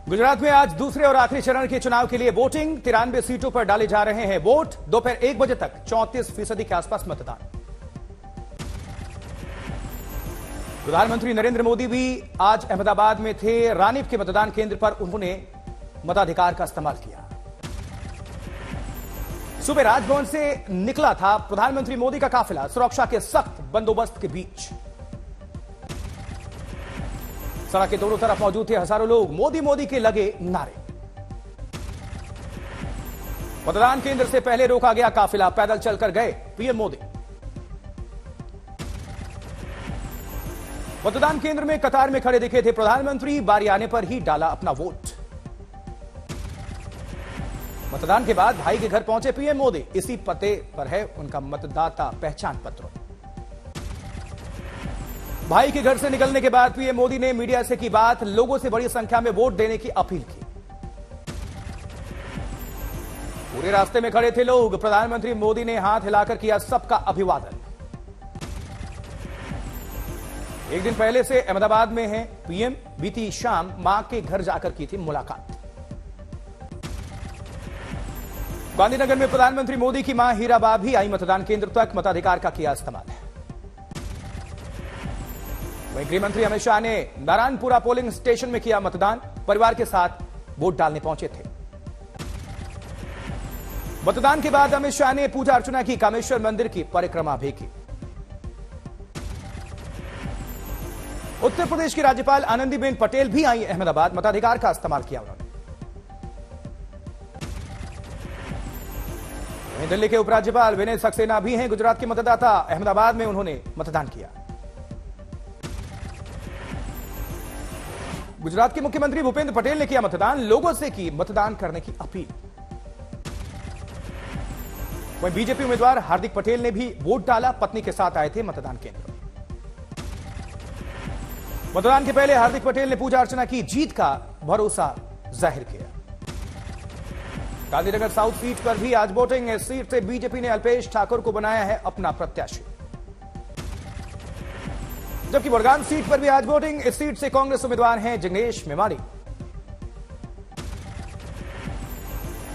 गुजरात में आज दूसरे और आखिरी चरण के चुनाव के लिए वोटिंग 93 सीटों पर डाले जा रहे हैं वोट। दोपहर 1 बजे तक 34% के आसपास मतदान। प्रधानमंत्री नरेंद्र मोदी भी आज अहमदाबाद में थे। रानीप के मतदान केंद्र पर उन्होंने मताधिकार का इस्तेमाल किया। सुबह राजभवन से निकला था प्रधानमंत्री मोदी का काफिला सुरक्षा के सख्त बंदोबस्त के बीच। सड़क के दोनों तरफ मौजूद थे हजारों लोग। मोदी मोदी के लगे नारे। मतदान केंद्र से पहले रोका गया काफिला। पैदल चलकर गए पीएम मोदी। मतदान केंद्र में कतार में खड़े दिखे थे प्रधानमंत्री। बारी आने पर ही डाला अपना वोट। मतदान के बाद भाई के घर पहुंचे पीएम मोदी। इसी पते पर है उनका मतदाता पहचान पत्र। भाई के घर से निकलने के बाद पीएम मोदी ने मीडिया से की बात। लोगों से बड़ी संख्या में वोट देने की अपील की। पूरे रास्ते में खड़े थे लोग। प्रधानमंत्री मोदी ने हाथ हिलाकर किया सबका अभिवादन। एक दिन पहले से अहमदाबाद में हैं पीएम। बीती शाम मां के घर जाकर की थी मुलाकात। गांधीनगर में प्रधानमंत्री मोदी की मां हीराबा भी आई मतदान केंद्र तक। मताधिकार का किया इस्तेमाल। वहीं गृहमंत्री अमित शाह ने नारायणपुरा पोलिंग स्टेशन में किया मतदान। परिवार के साथ वोट डालने पहुंचे थे। मतदान के बाद अमित शाह ने पूजा अर्चना की। कामेश्वर मंदिर की परिक्रमा भी की। उत्तर प्रदेश की राज्यपाल आनंदीबेन पटेल भी आई अहमदाबाद। मताधिकार का इस्तेमाल किया उन्होंने। वहीं दिल्ली के उपराज्यपाल विनय सक्सेना भी हैं गुजरात के मतदाता। अहमदाबाद में उन्होंने मतदान किया। गुजरात के मुख्यमंत्री भूपेंद्र पटेल ने किया मतदान। लोगों से की मतदान करने की अपील। वहीं बीजेपी उम्मीदवार हार्दिक पटेल ने भी वोट डाला। पत्नी के साथ आए थे मतदान केंद्र। मतदान के पहले हार्दिक पटेल ने पूजा अर्चना की। जीत का भरोसा जाहिर किया। गांधीनगर साउथ सीट पर भी आज वोटिंग। इस सीट से बीजेपी ने अल्पेश ठाकुर को बनाया है अपना प्रत्याशी। जबकि बड़गाम सीट पर भी आज वोटिंग। इस सीट से कांग्रेस उम्मीदवार हैं जिग्नेश मेवाड़ी।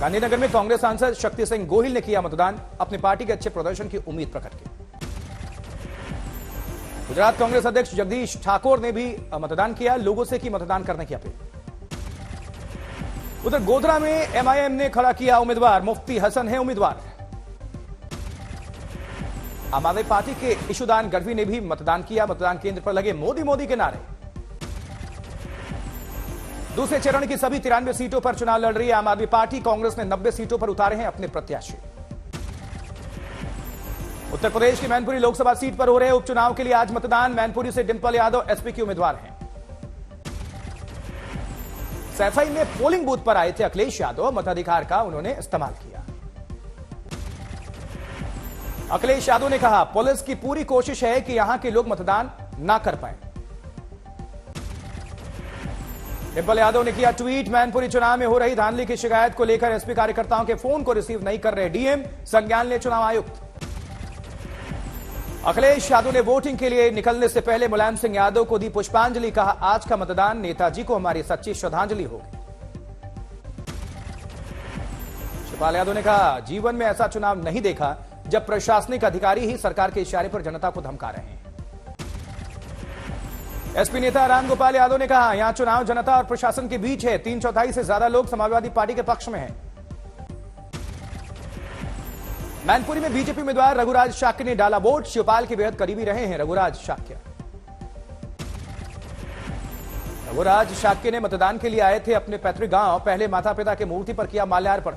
गांधीनगर में कांग्रेस सांसद शक्ति सिंह गोहिल ने किया मतदान। अपनी पार्टी के अच्छे प्रदर्शन की उम्मीद प्रकट की। गुजरात कांग्रेस अध्यक्ष जगदीश ठाकुर ने भी मतदान किया। लोगों से की मतदान करने की अपील। उधर गोधरा में एमआईएम ने खड़ा किया उम्मीदवार। मुफ्ती हसन है उम्मीदवार। आम आदमी पार्टी के इशुदान गढ़वी ने भी मतदान किया। मतदान केंद्र पर लगे मोदी मोदी के नारे। दूसरे चरण की सभी 93 सीटों पर चुनाव लड़ रही है आम आदमी पार्टी। कांग्रेस ने 90 सीटों पर उतारे हैं अपने प्रत्याशी। उत्तर प्रदेश की मैनपुरी लोकसभा सीट पर हो रहे उपचुनाव के लिए आज मतदान। मैनपुरी से डिंपल यादव एसपी की उम्मीदवार हैं। सैफई में पोलिंग बूथ पर आए थे अखिलेश यादव। मताधिकार का उन्होंने इस्तेमाल किया। अखिलेश यादव ने कहा पुलिस की पूरी कोशिश है कि यहां के लोग मतदान ना कर पाए। डिंपल यादव ने किया ट्वीट। मैनपुरी चुनाव में हो रही धांधली की शिकायत को लेकर एसपी कार्यकर्ताओं के फोन को रिसीव नहीं कर रहे डीएम। संज्ञान ले चुनाव आयुक्त। अखिलेश यादव ने वोटिंग के लिए निकलने से पहले मुलायम सिंह यादव को दी पुष्पांजलि। कहा आज का मतदान नेताजी को हमारी सच्ची श्रद्धांजलि होगी। शिवपाल यादव ने कहा जीवन में ऐसा चुनाव नहीं देखा जब प्रशासनिक अधिकारी ही सरकार के इशारे पर जनता को धमका रहे हैं। एसपी नेता रामगोपाल यादव ने कहा यहां चुनाव जनता और प्रशासन के बीच है। 3/4 से ज्यादा लोग समाजवादी पार्टी के पक्ष में हैं। मैनपुरी में बीजेपी उम्मीदवार रघुराज शाक्य ने डाला वोट। शिवपाल के बेहद करीबी रहे हैं रघुराज शाक्य। रघुराज शाक्य ने मतदान के लिए आए थे अपने पैतृक गांव। पहले माता पिता के मूर्ति पर किया माल्यार्पण।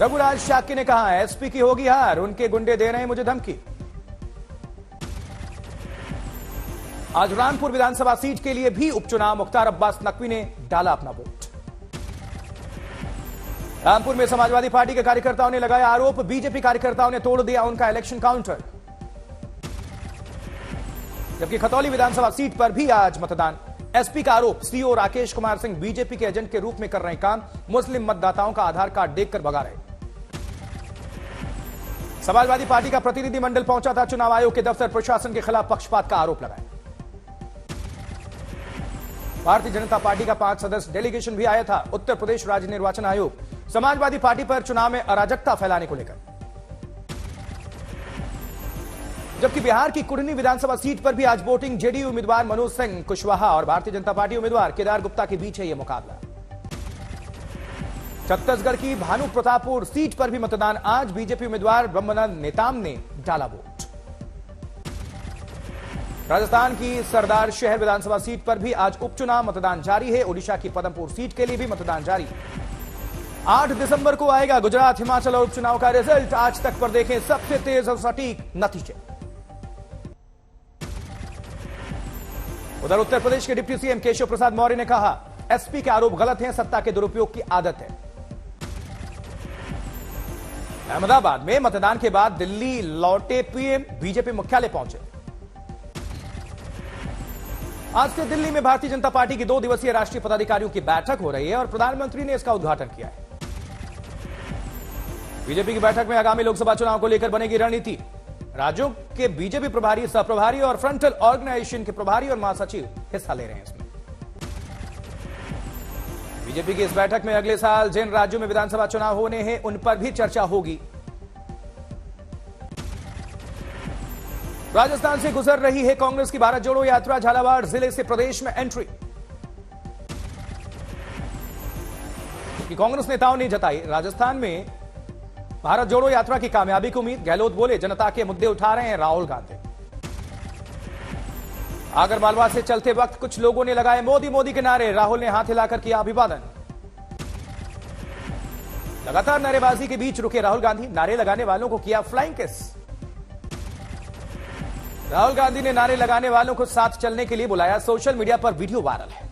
रघुराज शाक्य ने कहा एसपी की होगी हार। उनके गुंडे दे रहे हैं मुझे धमकी। आज रामपुर विधानसभा सीट के लिए भी उपचुनाव। मुख्तार अब्बास नकवी ने डाला अपना वोट। रामपुर में समाजवादी पार्टी के कार्यकर्ताओं ने लगाया आरोप। बीजेपी कार्यकर्ताओं ने तोड़ दिया उनका इलेक्शन काउंटर। जबकि खतौली विधानसभा सीट पर भी आज मतदान। एसपी का आरोप सीओ राकेश कुमार सिंह बीजेपी के एजेंट के रूप में कर रहे काम। मुस्लिम मतदाताओं का आधार कार्ड देखकर भगा रहे। समाजवादी पार्टी का प्रतिनिधिमंडल पहुंचा था चुनाव आयोग के दफ्तर। प्रशासन के खिलाफ पक्षपात का आरोप लगाया। भारतीय जनता पार्टी का 5 सदस्य डेलीगेशन भी आया था उत्तर प्रदेश राज्य निर्वाचन आयोग समाजवादी पार्टी पर चुनाव में अराजकता फैलाने को लेकर। जबकि बिहार की कुढ़नी विधानसभा सीट पर भी आज वोटिंग जेडीयू उम्मीदवार मनोज सिंह कुशवाहा और भारतीय जनता पार्टी उम्मीदवार केदार गुप्ता के बीच है यह मुकाबला। छत्तीसगढ़ की भानु प्रतापपुर सीट पर भी मतदान आज बीजेपी उम्मीदवार ब्रह्मानंद नेताम ने डाला वोट। राजस्थान की सरदार शहर विधानसभा सीट पर भी आज उपचुनाव मतदान जारी है। ओडिशा की पदमपुर सीट के लिए भी मतदान जारी। 8 दिसंबर को आएगा गुजरात, हिमाचल और उपचुनाव का रिजल्ट। आज तक पर देखें सबसे तेज और सटीक नतीजे। उधर उत्तर प्रदेश के डिप्टी सीएम केशव प्रसाद मौर्य ने कहा एसपी के आरोप गलत हैं, सत्ता के दुरुपयोग की आदत है। अहमदाबाद में मतदान के बाद दिल्ली लौटे पीएम बीजेपी मुख्यालय पहुंचे। आज से दिल्ली में भारतीय जनता पार्टी की 2 दिवसीय राष्ट्रीय पदाधिकारियों की बैठक हो रही है और प्रधानमंत्री ने इसका उद्घाटन किया है। बीजेपी की बैठक में आगामी लोकसभा चुनाव को लेकर बनेगी रणनीति। राज्यों के बीजेपी प्रभारी, सहप्रभारी और फ्रंटल ऑर्गेनाइजेशन के प्रभारी और महासचिव हिस्सा ले रहे हैं। इसमें बीजेपी की इस बैठक में अगले साल जिन राज्यों में विधानसभा चुनाव होने हैं उन पर भी चर्चा होगी। राजस्थान से गुजर रही है कांग्रेस की भारत जोड़ो यात्रा। झालावाड़ जिले से प्रदेश में एंट्री कि कांग्रेस नेताओं ने जताई राजस्थान में भारत जोड़ो यात्रा की कामयाबी की उम्मीद। गहलोत बोले जनता के मुद्दे उठा रहे हैं राहुल गांधी। आगरमालवा से चलते वक्त कुछ लोगों ने लगाए मोदी मोदी के नारे। राहुल ने हाथ हिलाकर किया अभिवादन। लगातार नारेबाजी के बीच रुके राहुल गांधी, नारे लगाने वालों को किया फ्लाइंग किस। राहुल गांधी ने नारे लगाने वालों को साथ चलने के लिए बुलाया। सोशल मीडिया पर वीडियो वायरल है।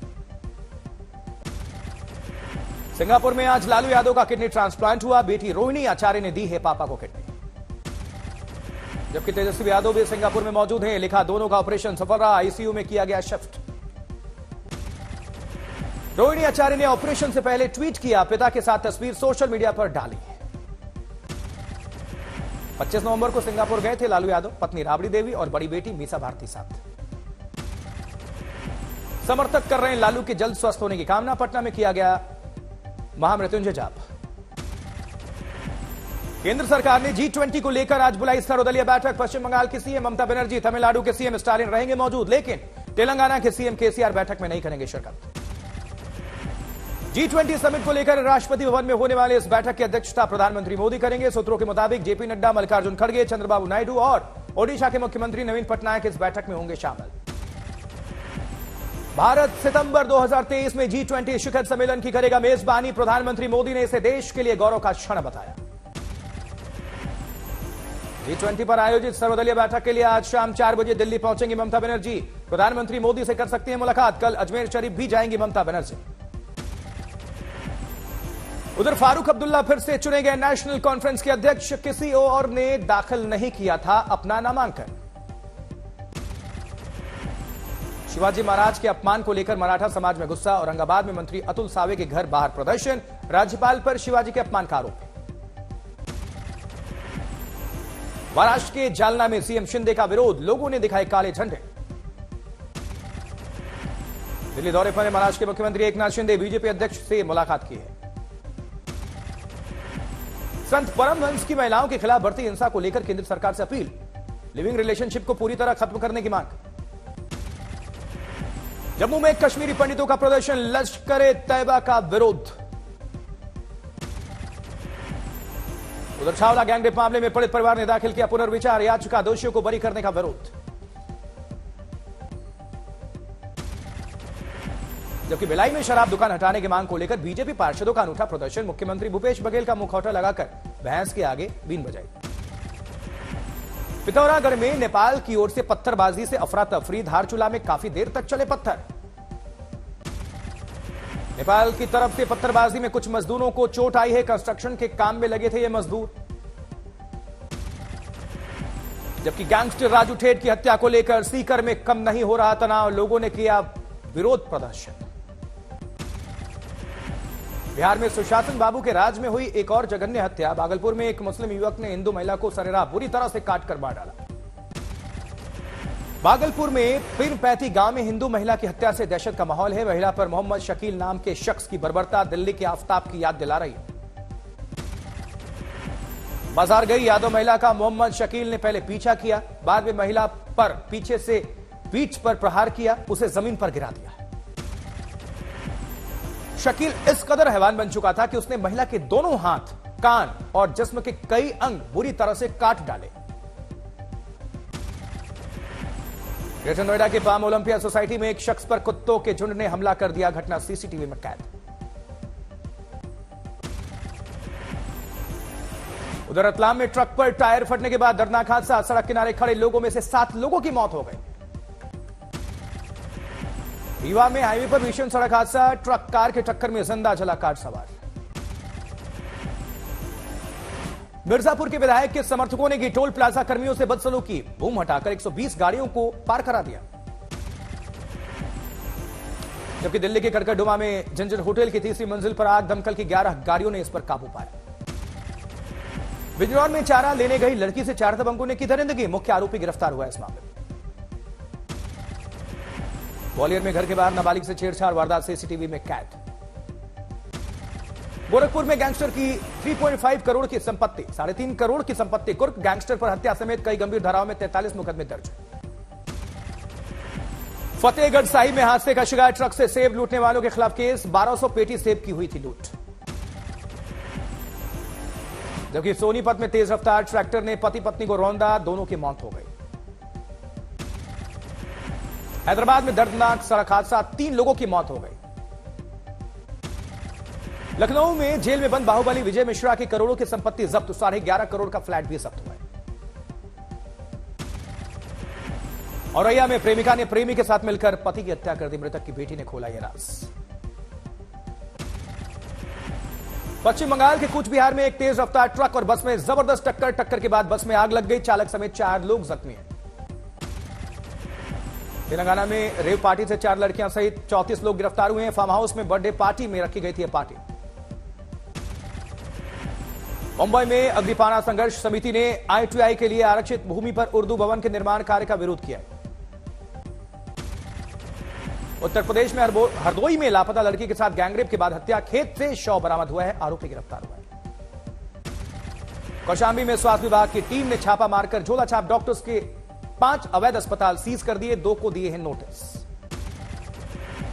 सिंगापुर में आज लालू यादव का किडनी ट्रांसप्लांट हुआ। बेटी रोहिणी आचार्य ने दी है पापा को किडनी। जबकि तेजस्वी यादव भी सिंगापुर में मौजूद हैं। लिखा दोनों का ऑपरेशन सफल रहा, आईसीयू में किया गया शिफ्ट। रोहिणी आचार्य ने ऑपरेशन से पहले ट्वीट किया, पिता के साथ तस्वीर सोशल मीडिया पर डाली। 25 नवंबर को सिंगापुर गए थे लालू यादव, पत्नी राबड़ी देवी और बड़ी बेटी मीसा भारती साथ। समर्थक कर रहे हैं लालू के जल्द स्वस्थ होने की कामना। पटना में किया गया महामृत्युंजय जाप। केंद्र सरकार ने G20 को लेकर आज बुलाई सर्वदलीय बैठक। पश्चिम बंगाल की सीएम ममता बनर्जी, तमिलनाडु के सीएम स्टालिन रहेंगे मौजूद, लेकिन तेलंगाना के सीएम केसीआर बैठक में नहीं करेंगे शिरकत। G20 समिट को लेकर राष्ट्रपति भवन में होने वाले इस बैठक की अध्यक्षता प्रधानमंत्री मोदी करेंगे। सूत्रों के मुताबिक जेपी नड्डा, मल्लिकार्जुन खड़गे, चंद्रबाबू नायडू और ओडिशा के मुख्यमंत्री नवीन पटनायक इस बैठक में होंगे शामिल। भारत सितंबर 2023 में G20 शिखर सम्मेलन की करेगा मेजबानी। प्रधानमंत्री मोदी ने इसे देश के लिए गौरव का क्षण बताया। G20 पर आयोजित सर्वदलीय बैठक के लिए आज शाम 4 बजे दिल्ली पहुंचेंगी ममता बनर्जी। प्रधानमंत्री मोदी से कर सकती हैं मुलाकात। कल अजमेर शरीफ भी जाएंगी ममता बनर्जी। उधर फारूक अब्दुल्ला फिर से चुने गए नेशनल कॉन्फ्रेंस के अध्यक्ष। किसी और ने दाखिल नहीं किया था अपना नामांकन। शिवाजी महाराज के अपमान को लेकर मराठा समाज में गुस्सा। औरंगाबाद में मंत्री अतुल सावे के घर बाहर प्रदर्शन। राज्यपाल पर शिवाजी के अपमान का आरोप। महाराष्ट्र के जालना में सीएम शिंदे का विरोध। लोगों ने दिखाए काले झंडे। दिल्ली दौरे पर महाराष्ट्र के मुख्यमंत्री एकनाथ शिंदे बीजेपी अध्यक्ष से मुलाकात की है। संत परमहंस की महिलाओं के खिलाफ बढ़ती हिंसा को लेकर केंद्र सरकार से अपील। लिविंग रिलेशनशिप को पूरी तरह खत्म करने की मांग। जम्मू में कश्मीरी पंडितों का प्रदर्शन। लश्कर-ए तैयबा का विरोध। उधर छावला गैंगरेप मामले में पीड़ित परिवार ने दाखिल किया पुनर्विचार याचिका। दोषियों को बरी करने का विरोध। जबकि भिलाई में शराब दुकान हटाने की मांग को लेकर बीजेपी पार्षदों का अनूठा प्रदर्शन। मुख्यमंत्री भूपेश बघेल का मुखौटा लगाकर भैंस के आगे बीन बजाई। पिथौरागढ़ में नेपाल की ओर से पत्थरबाजी से अफरा तफरी। धारचूला में काफी देर तक चले पत्थर। नेपाल की तरफ से पत्थरबाजी में कुछ मजदूरों को चोट आई है। कंस्ट्रक्शन के काम में लगे थे ये मजदूर। जबकि गैंगस्टर राजू ठेठ की हत्या को लेकर सीकर में कम नहीं हो रहा तनाव। लोगों ने किया विरोध प्रदर्शन। बिहार में सुशासन बाबू के राज में हुई एक और जघन्य हत्या। भागलपुर में एक मुस्लिम युवक ने हिंदू महिला को सरेराह बुरी तरह से काटकर मार डाला। भागलपुर में पीरपैती गांव में हिंदू महिला की हत्या से दहशत का माहौल है। महिला पर मोहम्मद शकील नाम के शख्स की बर्बरता दिल्ली के आफताब की याद दिला रही है। बाजार गई यादव महिला का मोहम्मद शकील ने पहले पीछा किया, बाद में महिला पर पीछे से पीठ पर प्रहार किया, उसे जमीन पर गिरा दिया। शकील इस कदर हैवान बन चुका था कि उसने महिला के दोनों हाथ, कान और जिस्म के कई अंग बुरी तरह से काट डाले। ग्रेटर नोएडा के पाम ओलंपिया सोसाइटी में एक शख्स पर कुत्तों के झुंड ने हमला कर दिया। घटना सीसीटीवी में कैद। उधर रतलाम में ट्रक पर टायर फटने के बाद दर्दनाक हादसा। सड़क किनारे खड़े लोगों में से 7 लोगों की मौत हो गई। रीवा में हाईवे पर भीषण सड़क हादसा। ट्रक कार के टक्कर में जिंदा जला कार सवार। मिर्जापुर के विधायक के समर्थकों ने की टोल प्लाजा कर्मियों से बदसलूकी। बूम हटाकर 120 गाड़ियों को पार करा दिया। जबकि दिल्ली के कड़कड़डुमा में जंजर होटल की तीसरी मंजिल पर आग, दमकल की 11 गाड़ियों ने इस पर काबू पाया। बिजनौर में चारा लेने गई लड़की से 4 दबंगों ने की दरिंदगी। मुख्य आरोपी गिरफ्तार हुआ इस मामले में। ग्वालियर में घर के बाहर नाबालिग से छेड़छाड़ वारदात सीसीटीवी में कैद। गोरखपुर में गैंगस्टर की 3.5 करोड़ की संपत्ति, 3.5 करोड़ की संपत्ति कुर्क। गैंगस्टर पर हत्या समेत कई गंभीर धाराओं में 43 मुकदमे दर्ज। फतेहगढ़ साहिब में हादसे का शिकार, ट्रक से सेब लूटने वालों के खिलाफ केस। 1200 पेटी सेब की हुई थी लूट। जबकि सोनीपत में तेज रफ्तार ट्रैक्टर ने पति पत्नी को रौंदा, दोनों की मौत हो गई। हैदराबाद में दर्दनाक सड़क हादसा, 3 लोगों की मौत हो गई। लखनऊ में जेल में बंद बाहुबली विजय मिश्रा की करोड़ों की संपत्ति जब्त। 11.5 करोड़ का फ्लैट भी जब्त हुआ है। औरैया में प्रेमिका ने प्रेमी के साथ मिलकर पति की हत्या कर दी। मृतक की बेटी ने खोला यह राज। पश्चिम बंगाल के कूच बिहार में एक तेज रफ्तार ट्रक और बस में जबरदस्त टक्कर के बाद बस में आग लग गई। चालक समेत 4 लोग जख्मी हैं। तेलंगाना में रेव पार्टी से 4 लड़कियां सहित 34 लोग गिरफ्तार हुए हैं। फार्म हाउस में बर्थडे पार्टी में रखी गई थी यह पार्टी। मुंबई में अग्निपाना संघर्ष समिति ने ITI के लिए आरक्षित भूमि पर उर्दू भवन के निर्माण कार्य का विरोध किया। उत्तर प्रदेश में हरदोई में लापता लड़की के साथ गैंगरेप के बाद हत्या, खेत से शव बरामद हुआ है, आरोपी गिरफ्तार हुआ है। कौशांबी में स्वास्थ्य विभाग की टीम ने छापा मारकर झोलाछाप डॉक्टर्स के 5 अवैध अस्पताल सीज कर दिए, 2 को दिए हैं नोटिस।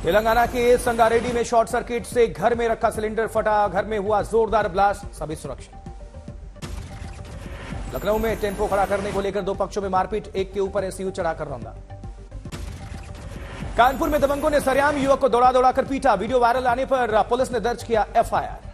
तेलंगाना के संगारेड्डी में शॉर्ट सर्किट से घर में रखा सिलेंडर फटा, घर में हुआ जोरदार ब्लास्ट, सभी सुरक्षित। लखनऊ में टेम्पो खड़ा करने को लेकर 2 पक्षों में मारपीट, एक के ऊपर SU चढ़ाकर रौंदा। कानपुर में दबंगों ने सरेआम युवक को दौड़ा कर पीटा। वीडियो वायरल आने पर पुलिस ने दर्ज किया FIR।